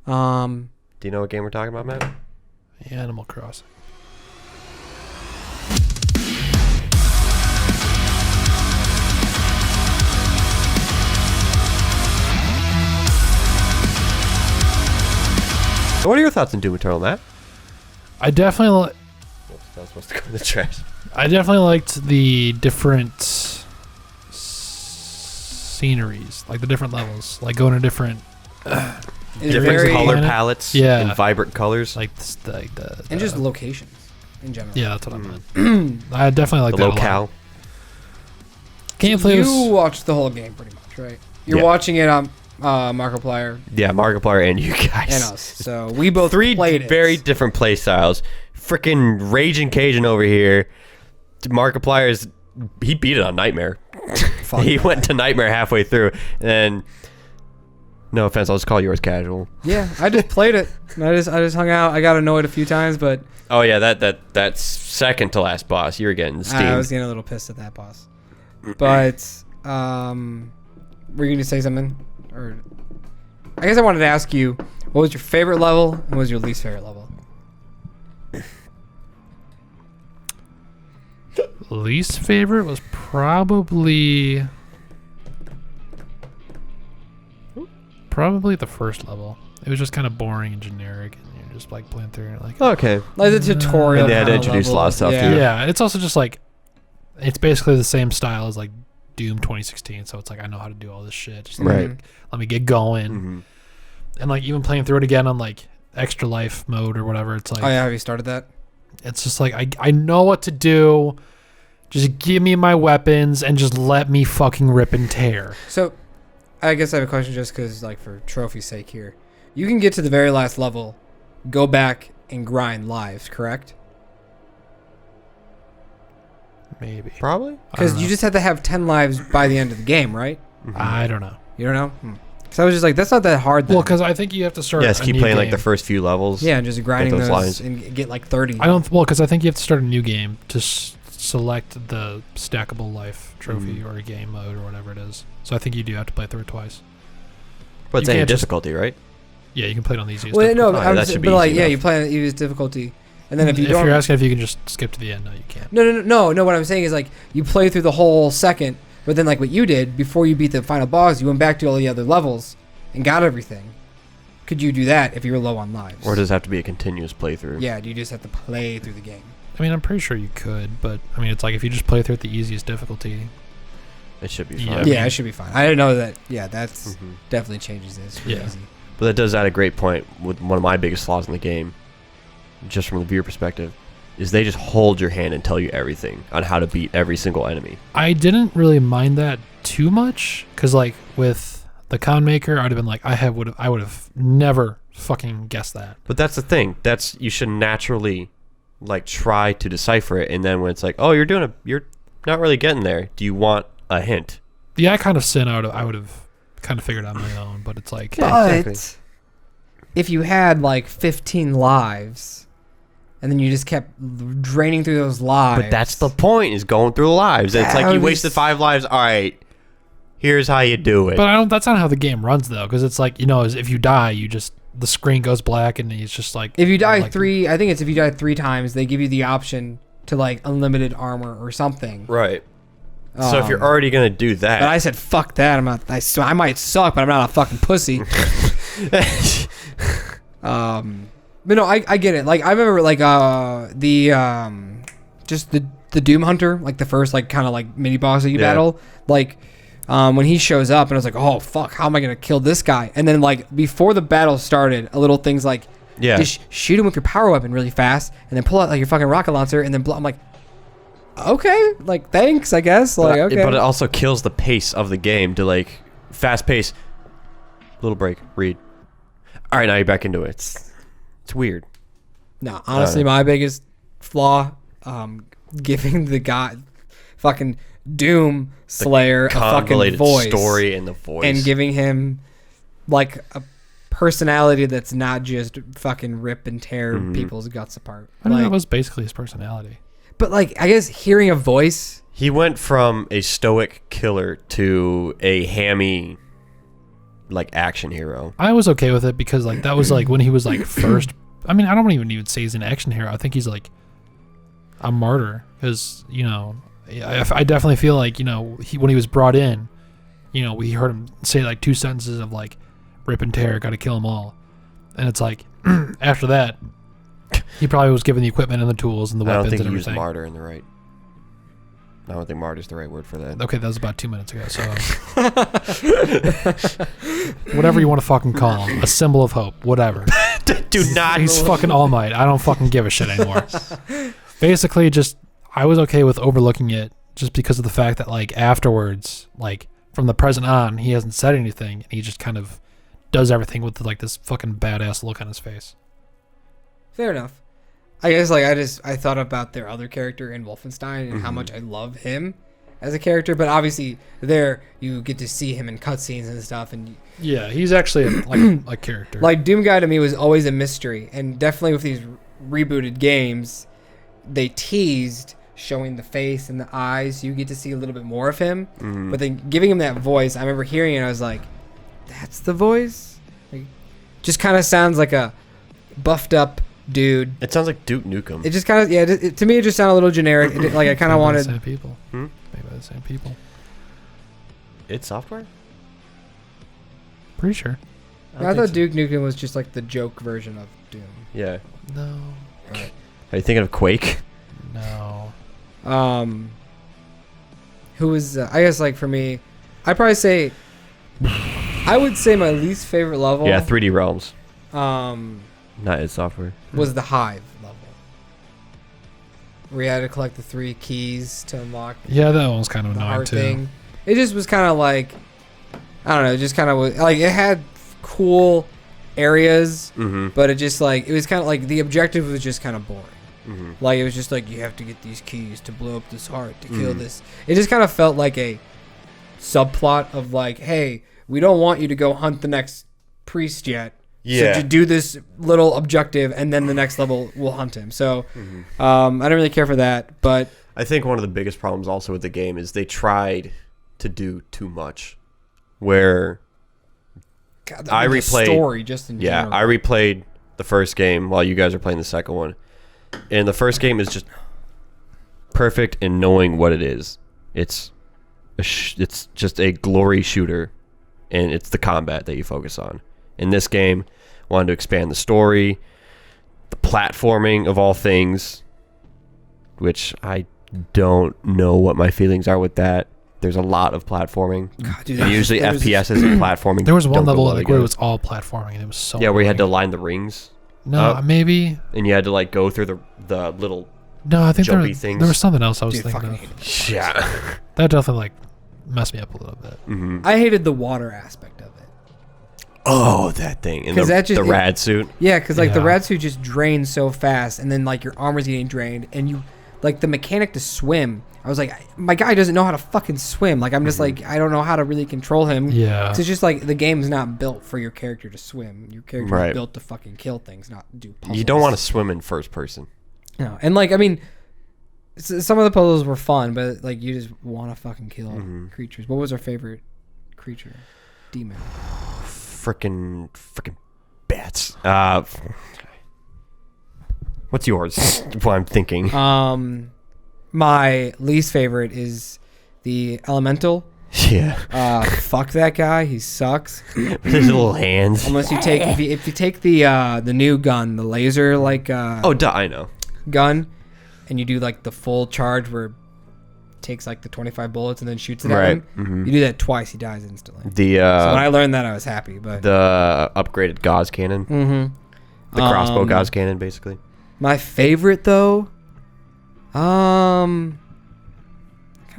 Do you know what game we're talking about, Matt? Animal Crossing. What are your thoughts on Doom Eternal, Matt? I definitely That was supposed to go in the trash. liked the different sceneries, like the different levels, like going to different Different very- color Planet. palettes Yeah. and vibrant colors. like the and just locations in general. yeah, that's what I meant. I definitely like the that a lot. locale. Gameplay You was watched the whole game pretty much, right? You're Yeah. watching it on Markiplier Yeah, Markiplier and you guys. and us. So we both Three played it. very different play styles. Freaking Raging Cajun over here. Markiplier's he beat it on Nightmare. Fuck He that. went to Nightmare halfway through, and no offense, I'll just call yours casual. Yeah, I just played it. And I just hung out. I got annoyed a few times, but Oh yeah, that's second to last boss. You were getting steamed. I was getting a little pissed at that boss. But were you gonna say something? Or I guess I wanted to ask you, what was your favorite level and what was your least favorite level? least favorite was probably the first level. It was just kind of boring and generic, and you're just like playing through it like Okay. Like the tutorial. And they had to kinda introduce a level. lot of stuff, yeah. too. yeah. It's also just like it's basically the same style as like Doom 2016. So it's like I know how to do all this shit. Just Right. like, let me get going. Mhm. And like even playing through it again on like extra life mode or whatever, it's like Oh yeah, have you started that? it's just like I know what to do. Just give me my weapons and just let me fucking rip and tear. So, I guess I have a question just because, like, for trophy's sake here. You can get to the very last level, go back and grind lives, correct? Maybe. Probably. I don't Because you know. just have to have 10 lives by the end of the game, right? I don't know. You don't know? So I was just like, that's not that hard then. Well, because I think you have to start. Yes, a keep new playing like the game. first few levels. yeah, and just grinding those those lines. and get like 30. I don't. Well, because I think you have to start a new game to select the stackable life trophy or a game mode or whatever it is. So I think you do have to play through it twice. But it's You any can't just- difficulty, right? Yeah, you can play it on the easiest. Well, no, difficulty. but, Oh, I'm that just, should be but like, easy yeah, enough. you play on easiest difficulty. And then if you if don't. you're asking if you can just skip to the end, no, you can't. No, what I'm saying is, like, you play through the whole second, but then, like, what you did before you beat the final boss, you went back to all the other levels and got everything. Could you do that if you were low on lives? Or does it have to be a continuous playthrough? Yeah, do you just have to play through the game? I mean, I'm pretty sure you could, but I mean, it's like if you just play through at the easiest difficulty. It should be Yeah, fine. I mean- Yeah, it should be fine. I didn't know that. Yeah, that's Mhm. definitely changes this. It's Yeah. easy. But that does add a great point with one of my biggest flaws in the game, just from the viewer perspective, is they just hold your hand and tell you everything on how to beat every single enemy. I didn't really mind that too much because, like, with the Con Maker, I'd have been like, I would have never fucking guessed that. But that's the thing. That's you should naturally like try to decipher it, and then when it's like, oh, you're not really getting there. Do you want a hint? The I kind of sin I would have kind of figured out on my own, but it's like Yeah, But exactly. if you had like 15 lives, and then you just kept draining through those lives. But that's the point, is going through the lives. It's like That you was- wasted 5 lives. All right, here's how you do it. But I don't. That's not how the game runs though, because it's like is if you die, you just the screen goes black and it's just like If you die like, I think it's if you die 3 times, they give you the option to like unlimited armor or something. right. So if you're Um, already gonna do that, But I said, fuck that. I'm not. I might suck, but I'm not a fucking pussy. But no, I get it. Like I remember, like just the Doom Hunter, like the first like kind of like mini boss that you Yeah. battle, like when he shows up, and I was like, oh fuck, how am I gonna kill this guy? And then like before the battle started, a little things like yeah, just shoot him with your power weapon really fast, and then pull out like your fucking rocket launcher, and then I'm like, okay, like thanks, I guess. Like okay, but it also kills the pace of the game to like fast pace. Little break, read. All right, now you're back into it. It's weird. No, honestly, my biggest flaw, giving the guy, fucking Doom Slayer, a fucking Convoluted voice, story and the voice, and giving him like a personality that's not just fucking rip and tear people's guts apart. I mean, Like, that was basically his personality. but like, I guess hearing a voice, he went from a stoic killer to a hammy like action hero. I was okay with it because like that was like when he was like first. I mean, I don't even say he's an action hero. I think he's like a martyr because I definitely feel like when he was brought in, we heard him say like 2 sentences of like rip and tear, got to kill them all, and it's like after that, he probably was given the equipment and the tools and the I weapons don't think and he used everything. martyr in the right. I don't think martyr's the right word for that. Okay, that was about 2 minutes ago. So whatever you want to fucking call him, a symbol of hope, whatever. Do not. He's fucking All Might. I don't fucking give a shit anymore. Basically, just I was okay with overlooking it just because of the fact that like afterwards, like from the present on, he hasn't said anything and he just kind of does everything with like this fucking badass look on his face. Fair enough. I guess like I thought about their other character in Wolfenstein and how much I love him as a character, but obviously there you get to see him in cutscenes and stuff, and Yeah, he's actually a character. like Doom Guy to me was always a mystery, and definitely with these rebooted games, they teased showing the face and the eyes. You get to see a little bit more of him, but then giving him that voice. I remember hearing it, I was like, "That's the voice." Like, just kind of sounds like a buffed up dude. It sounds like Duke Nukem. It just kind of to me it just sounded a little generic. Like I kind of Maybe wanted. the same people. Hmm? Maybe the same people. It's software. Pretty sure. I thought Duke Nukem was just like the joke version of Doom. Yeah. No. Are you thinking of Quake? No. Who was I guess like for me, I'd probably say I would say my least favorite level. Yeah, 3D Realms. Um, Not id Software. was the Hive level, where you had to collect the 3 keys to unlock Yeah, that one was kind of the annoying heart too. thing. It just was kind of like, I don't know, just kind of was like it had cool areas, Mm-hmm. but it just like it was kind of like the objective was just kind of boring. Mm-hmm. Like it was just like you have to get these keys to blow up this heart to kill this. It just kind of felt like a subplot of like, hey, we don't want you to go hunt the next priest yet. Yeah. So to do this little objective, and then the next level we'll hunt him. So I don't really care for that, but I think one of the biggest problems also with the game is they tried to do too much. Where God, I the replayed- story just in yeah, general. I replayed the first game while you guys are playing the second one. And the first game is just perfect in knowing what it is. It's it's just a glory shooter, and it's the combat that you focus on. In this game, wanted to expand the story, the platforming of all things, which I don't know what my feelings are with that. There's a lot of platforming. God, dude, And usually there was- FPSs and platforming. There was one don't go level well like where it together. was all platforming and it was so Yeah, where you had to annoying. line the rings, No, maybe. and you had to like go through the little No, I think jumpy things. there was something else I was Dude, thinking fucking of. hated it. yeah. That definitely like messed me up a little bit. hmm I hated the water aspect of it. Oh, that thing and 'Cause that just- the rad suit. Yeah, because like the Yeah. rad suit just drains so fast, and then like your armor's getting drained, and you like the mechanic to swim. I was like, my guy doesn't know how to fucking swim. Like I'm just like I don't know how to really control him. Yeah. So it's just like the game's not built for your character to swim. Your character's Right. built to fucking kill things, not do puzzles. You don't want to swim in first person. No, and like I mean, some of the puzzles were fun, but like you just want to fucking kill creatures. What was our favorite creature? Demon. Frickin' bats. What's yours? What I'm thinking. My least favorite is the elemental. Yeah. Fuck that guy. He sucks. With his little hands. Unless you take if you take the new gun, the laser Oh, duh, I know. gun, and you do like the full charge where it takes like the 25 bullets and then shoots it at Right. him. Mhm. You do that twice, he dies instantly. The So when I learned that, I was happy. But the upgraded Gauss cannon. mm-hmm. The crossbow Gauss cannon, basically. My favorite though, kind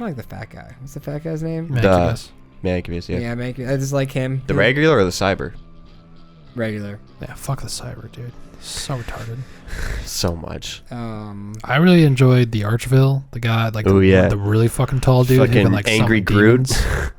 of like the fat guy. What's the fat guy's name? Mancubus. Mancubus, yeah. Yeah, I just like him. The regular or the cyber? Regular. Yeah, fuck the cyber, dude. So retarded. So much. I really enjoyed the Archville, the guy like Ooh, yeah. the really fucking tall dude who Fucking can like angry summon Groot. demons.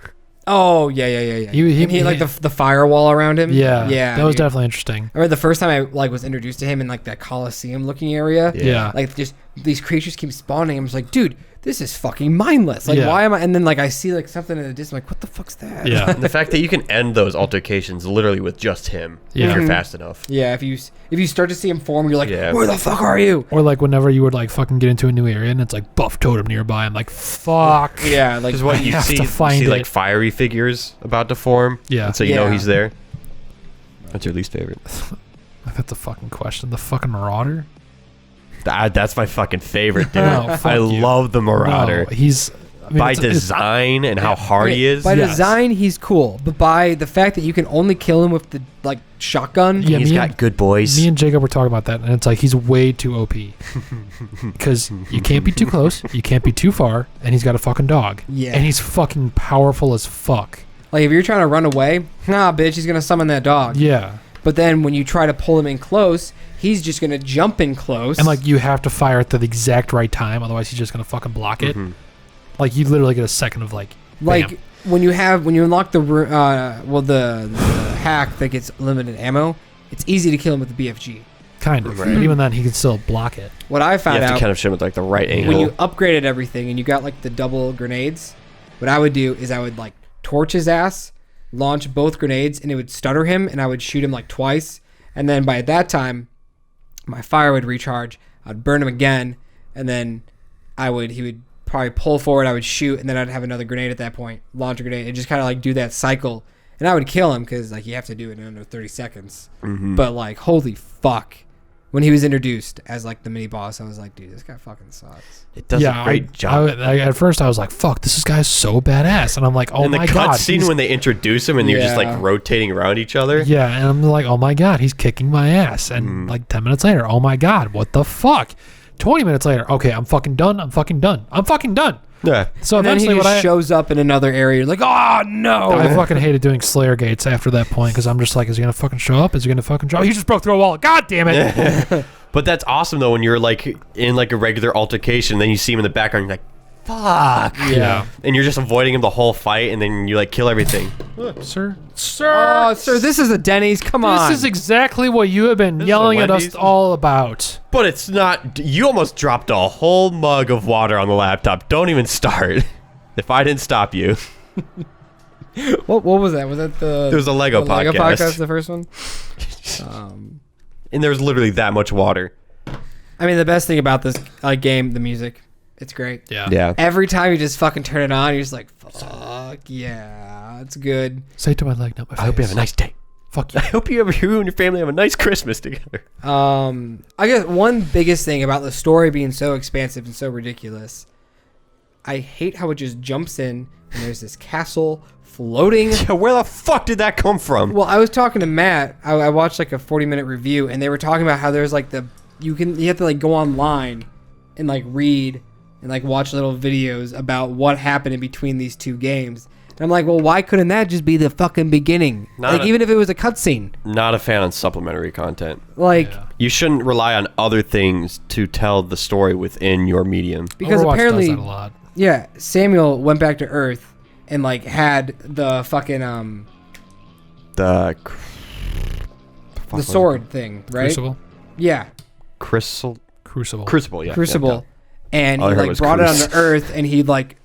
Oh yeah. He like the firewall around him. Yeah, that was dude. definitely interesting. I remember the first time I like was introduced to him in like that Coliseum looking area. Yeah. Like just these creatures keep spawning. I'm just like, dude, this is fucking mindless. Like, Yeah. why am I? And then like I see like something in the distance. I'm like, what the fuck's that? Yeah. And the fact that you can end those altercations literally with just him Yeah. if you're Mhm. fast enough. Yeah. If you start to see him form, you're like, Yeah. where the fuck are you? Or like whenever you would like fucking get into a new area and it's like buff totem nearby, I'm like, fuck. Yeah. Like Because what I you have see, to find like it. fiery figures about to form. Yeah. And so you know Yeah. he's there. What's your least favorite? That's a fucking question. The fucking Marauder? That's my fucking favorite, dude. No, fuck I you. love the Marauder. No, he's I mean, by it's- design and how hard he is. By Yes. design, he's cool, but by the fact that you can only kill him with the like shotgun. Yeah, He's me got and- good boys. Me and Jacob were talking about that, and it's like he's way too OP. Because you can't be too close, you can't be too far, and he's got a fucking dog. Yeah. And he's fucking powerful as fuck. Like if you're trying to run away, nah, bitch, he's gonna summon that dog. Yeah. But then when you try to pull him in close, he's just gonna jump in close. And like you have to fire at the exact right time, otherwise he's just gonna fucking block it. Mhm. Like you literally get a second of like, like bam. when you unlock the the hack that gets limited ammo, it's easy to kill him with the BFG. Kind of. Right. But even then, he can still block it. What I You found have to out kind of shoot him with like the right angle. when you upgraded everything and you got like the double grenades, what I would do is I would like torch his ass, launch both grenades, and it would stutter him, and I would shoot him like twice, and then by that time, my fire would recharge. I'd burn him again, and then he would probably pull forward. I would shoot, and then I'd have another grenade at that point, launch a grenade, and just kind of like do that cycle. And I would kill him because like you have to do it in under 30 seconds. Mhm. But like holy fuck. When he was introduced as like the mini boss, I was like, dude, this guy fucking sucks. It does a great job. At first, I was like, "Fuck, this guy's so badass," and I'm like, "Oh and the my god!" cutscene he's- when they introduce him and you're just Yeah. like rotating around each other. Yeah, and I'm like, "Oh my god, he's kicking my ass!" And like 10 minutes later, "Oh my god, what the fuck?" 20 minutes later, "Okay, I'm fucking done. I'm fucking done. I'm fucking done." Yeah. So And then he eventually, just what shows up in another area. You're like, oh no! I fucking hated doing Slayer gates after that point because I'm just like, "Is he gonna fucking show up? Is he gonna fucking show up?" He just broke through a wall. God damn it! But that's awesome though when you're like in like a regular altercation, then you see him in the background, you're like, fuck. Yeah. And you're just avoiding him the whole fight, and then you like kill everything. Sir, Oh, sir, this is a Denny's. Come on. this is exactly what you have been This is yelling a at us Wendy's. all about. But it's not. You almost dropped a whole mug of water on the laptop. Don't even start. If I didn't stop you, what was that? Was that the? it was a Lego the Lego podcast. podcast, the first one. And there's literally that much water. I mean, the best thing about this game, the music, it's great. Yeah. Yeah. Every time you just fucking turn it on, you're just like, fuck yeah, it's good. Say it to my leg, not my face. I hope you have a nice day. Fuck you. I hope you and your family have a nice Christmas together. I guess one biggest thing about the story being so expansive and so ridiculous, I hate how it just jumps in and there's this castle floating. Yeah, where the fuck did that come from? Well, I was talking to Matt. I watched like a 40-minute review, and they were talking about how there's like you have to like go online and like read and like watch little videos about what happened in between these two games. And I'm like, well, why couldn't that just be the fucking beginning? Even if it was a cutscene. Not a fan on supplementary content. Like, Yeah. You shouldn't rely on other things to tell the story within your medium. because Overwatch apparently, does that a lot. yeah, Samuel went back to Earth and like had the fucking The the sword thing, right? Crucible. Yeah, Crucible. Crucible. Yeah. Crucible. And All I he heard like was brought Cruise. it onto Earth, and he like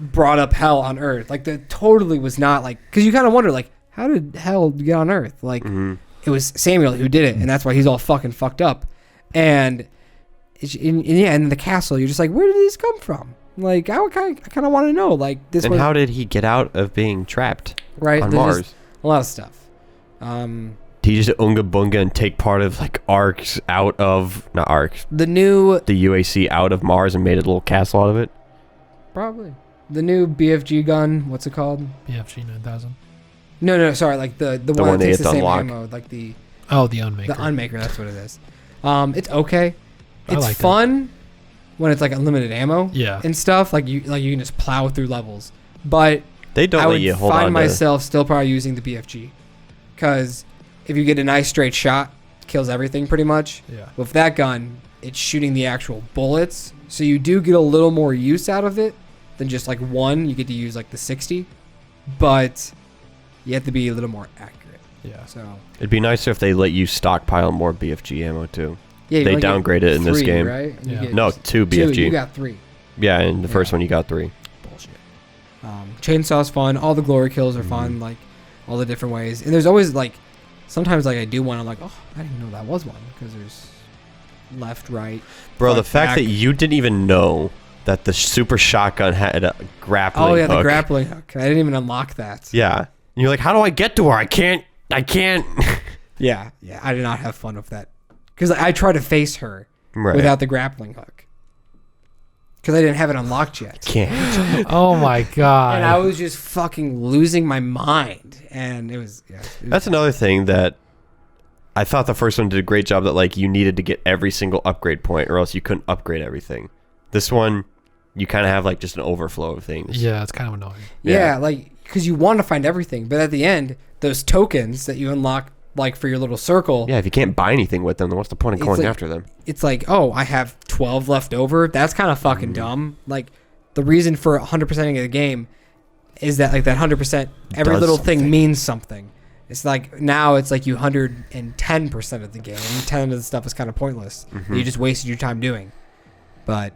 brought up hell on Earth. Like that totally was not like, because you kind of wonder like, how did hell get on Earth? Like it was Samuel who did it, and that's why he's all fucking fucked up. And in the castle, you're just like, where did this come from? Like I kind of want to know. Like this And was how did he get out of being trapped right on there's Mars? just a lot of stuff. Did he just unga bunga and take part of like arcs out of not arcs The new the UAC out of Mars and made a little castle out of it? probably the new BFG gun. What's it called? BFG 9000. No, sorry, like the one one that they takes get the to same unlock. ammo, like the Oh, the Unmaker. Unmaker. That's what it is. It's okay. I It's like that. fun when it's like unlimited ammo Yeah. and stuff. Like you can just plow through levels. But They don't I let would you hold on find to myself still probably using the BFG, because if you get a nice straight shot, kills everything pretty much. Yeah. With that gun, it's shooting the actual bullets, so you do get a little more use out of it than just like one. You get to use like the 60, but you have to be a little more accurate. Yeah. So It'd be nicer if they let you stockpile more BFG ammo too. yeah, you They only get downgrade it in this 3, game. right? And you Yeah. get No, two BFG. You got 3. Yeah, in the first Yeah. one you got 3. Bullshit. Chainsaw's fun. All the glory kills are fun. Like all the different ways. And there's always like, sometimes like I do one. I'm like, oh, I didn't know that was one because there's left, right. Bro, the front, fact back. that you didn't even know that the super shotgun had a grappling Oh yeah, the hook. grappling hook. I didn't even unlock that. Yeah. And you're like, how do I get to her? I can't. Yeah. I did not have fun with that because I tried to face her Right. without the grappling hook because I didn't have it unlocked yet. Can't. Oh my god. And I was just fucking losing my mind. And it was, yeah. That's another thing that I thought the first one did a great job, that like you needed to get every single upgrade point or else you couldn't upgrade everything. This one, you kind of have like just an overflow of things. Yeah, it's kind of annoying. Yeah, Yeah. like, because you want to find everything. But at the end, those tokens that you unlock, like for your little circle, Yeah, if you can't buy anything with them, then what's the point of It's going like- after them? it's like, oh, I have 12 left over. That's kind of fucking dumb. Like, the reason for 100%ing of the game is that, like, that 100%, every Does little thing something. means something. It's like, now it's like you 110% of the game. 10 of the stuff is kind of pointless. You just wasted your time doing. But,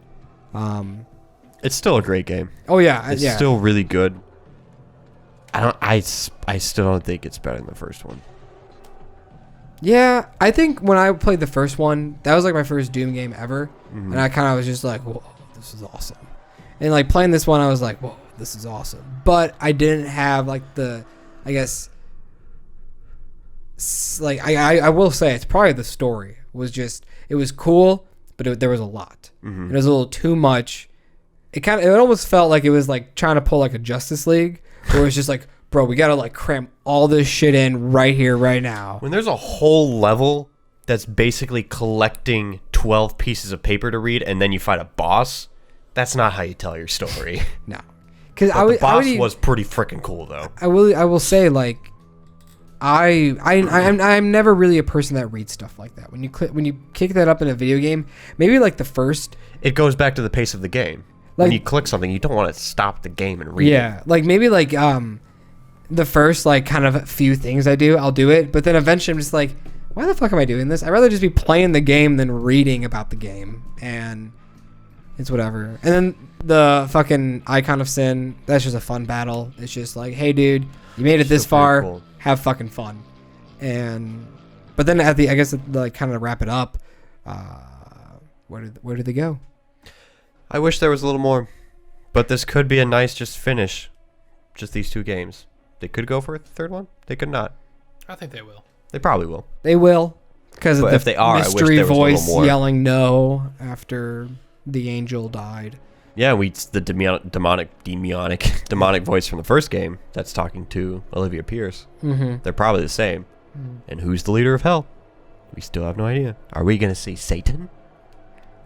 It's still a great game. oh, yeah. It's yeah. still really good. I still don't think it's better than the first one. Yeah, I think when I played the first one, that was like my first Doom game ever, and I kind of was just like, "Whoa, this is awesome!" And like playing this one, I was like, "Whoa, this is awesome!" But I didn't have like the, I guess, like I will say it's probably the story was just it was cool, but there was a lot. It was a little too much. It almost felt like it was like trying to pull like a Justice League, where it was just like, bro, we gotta like cram all this shit in right here, right now. When there's a whole level that's basically collecting 12 pieces of paper to read and then you fight a boss, that's not how you tell your story. No, because The boss was pretty freaking cool though. I will say like I'm never really a person that reads stuff like that. When you kick that up in a video game, maybe like the first, It goes back to the pace of the game. Like- when you click something, you don't want to stop the game and read it. yeah, like maybe like the first like kind of few things I do, I'll do it, but then eventually I'm just like, why the fuck am I doing this? I'd rather just be playing the game than reading about the game, and it's whatever. And then the fucking Icon of Sin, that's just a fun battle. It's just like, hey dude, you made it this Still pretty far, cool. have fucking fun. And but then at the, I guess like kind of wrap it up, where did they go? I wish there was a little more, but this could be a nice just finish. Just these 2 games. They could go for a third one. They could not. I think they will. They probably will. They will, because of But the if they are, I wish mystery there was a little voice more. yelling no after the angel died. Yeah, the demonic voice from the first game that's talking to Olivia Pierce. Mm-hmm. They're probably the same. And who's the leader of hell? We still have no idea. Are we gonna see Satan?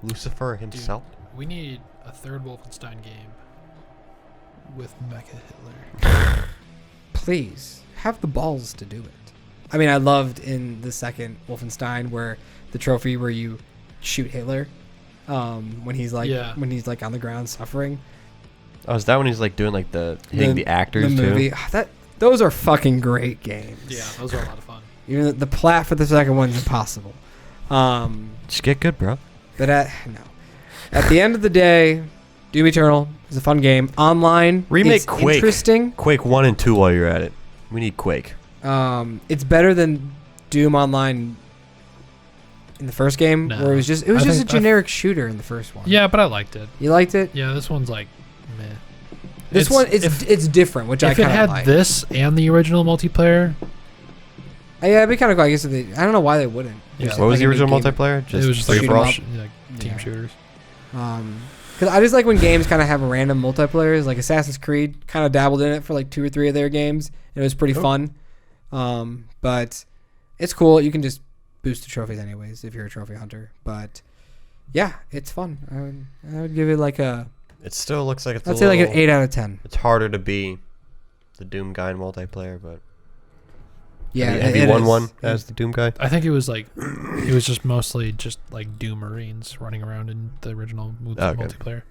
Lucifer himself? We need a third Wolfenstein game with Mecha Hitler. Please have the balls to do it. I mean, I loved in the second Wolfenstein where the trophy where you shoot Hitler, when he's like on the ground suffering. Oh, is that when he's like doing like hitting the actors the movie. too? Those are fucking great games. Yeah, those are a lot of fun. Even the plat for the second one's impossible. Just get good, bro. But at the end of the day, Doom Eternal is a fun game. Online, Remake it's Quake. interesting. Quake 1 and 2 while you're at it. We need Quake. It's better than Doom Online in the first game, No. where it was just I a think- generic shooter in the first one. Yeah, but I liked it. You liked it? Yeah, this one's like, meh. This one, it's different, which I If it kind of had like. this and the original multiplayer, Yeah, it'd be kind of cool. I guess if they, I don't know why they wouldn't. Yeah. Just What was like the a original new game. multiplayer? it was just free like, for all? like team Yeah. shooters. Because I just like when games kind of have random multiplayers. Like Assassin's Creed kind of dabbled in it for like 2 or 3 of their games, and it was pretty fun. But it's cool. You can just boost the trophies anyways if you're a trophy hunter. But yeah, it's fun. I would give it like a. It still looks like it's I'd say like an 8 out of 10. It's harder to be the Doom guy in multiplayer, but Yeah, have you it won is. one as the Doom guy? I think it was like, it was just mostly just like Doom Marines running around in the original Okay. multiplayer.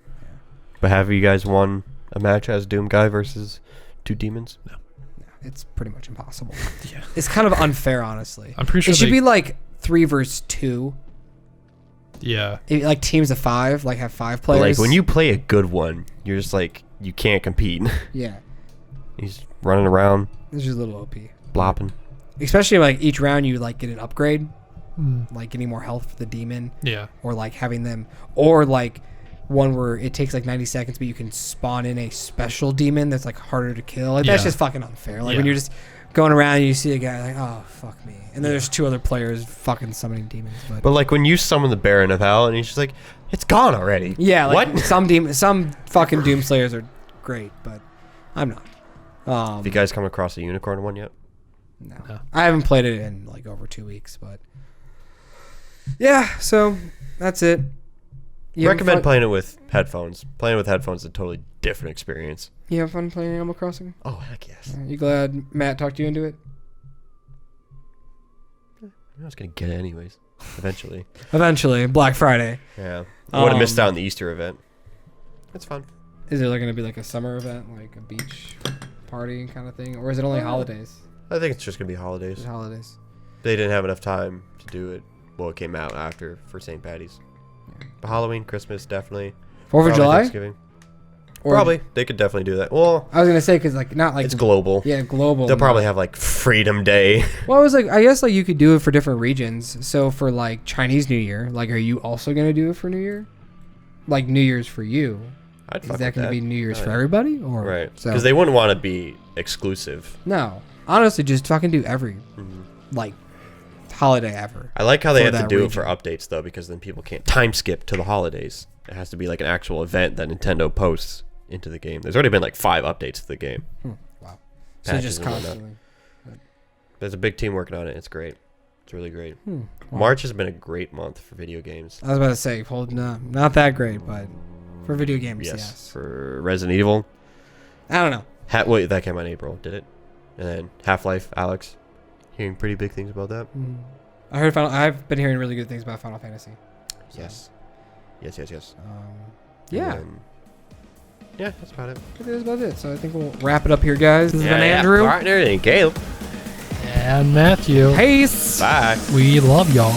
But have you guys won a match as Doom guy versus 2 demons? No. It's pretty much impossible. Yeah. It's kind of unfair, honestly. I'm pretty sure It should they- be like 3 versus 2. Yeah. Like teams of 5, like have 5 But, players. like when you play a good one, you're just like you can't compete. Yeah, He's running around, it's just a little OP. blopping. Especially like each round you like get an upgrade, Mm. like getting more health for the demon, Yeah. or like having them, or like one where it takes like 90 seconds, but you can spawn in a special demon that's like harder to kill. Like that's Yeah. just fucking unfair. Like Yeah. when you're just going around and you see a guy like, oh fuck me, and then there's 2 other players fucking summoning demons. But like when you summon the Baron of Hell, and he's just like, it's gone already. yeah, like What? some fucking Doomslayers are great, but I'm not. Have you guys come across a unicorn one yet? No. No. I haven't played it in like over 2 weeks, but yeah. So that's it. You having Recommend fun- playing it with headphones. Playing with headphones is a totally different experience. You have fun playing Animal Crossing? Oh heck yes! You glad Matt talked you into it? I was gonna get it anyways. Eventually. Eventually, Black Friday. Yeah. I would have missed Um, out on the Easter event. It's fun. Is there like going to be like a summer event, like a beach party kind of thing, or is it only holidays? I think it's just gonna be Is holidays. it holidays? They didn't have enough time to do it. Well, it came out after for St. Patty's. Yeah. But Halloween, Christmas, definitely. 4th of Probably July? Thanksgiving. Or- Probably. They could definitely do that. Well, I was gonna say because like not like it's global. yeah, global. They'll probably have like Freedom Day. Well, I was like, I guess like you could do it for different regions. So for like Chinese New Year, like, are you also gonna do it for New Year? Like New Year's for you? I'd Is fuck that with gonna be New Year's Oh, for yeah. everybody? Or Right. So Because they wouldn't want to be exclusive. no, honestly, just fucking do every like holiday ever. I like how they For have to that do it region. for updates though, because then people can't time skip to the holidays. It has to be like an actual event that Nintendo posts into the game. There's already been like 5 updates to the game. Wow. So Patches just and whatnot. constantly. There's a big team working on it. It's great. It's really great. Well, March has been a great month for video games. I was about to say, holding up, not that great, but for video games, yes. For Resident Evil. I don't know. Wait, that came out in April, did it? And then Half-Life, Alex. Hearing pretty big things about that. I heard I've been hearing really good things about Final Fantasy. So, Yes. Yes. Yeah. And then- yeah, that's about it. I think that's about it. So I think we'll wrap it up here, guys. This has been Andrew. Partner and Caleb. And Matthew. Peace. Bye. We love y'all.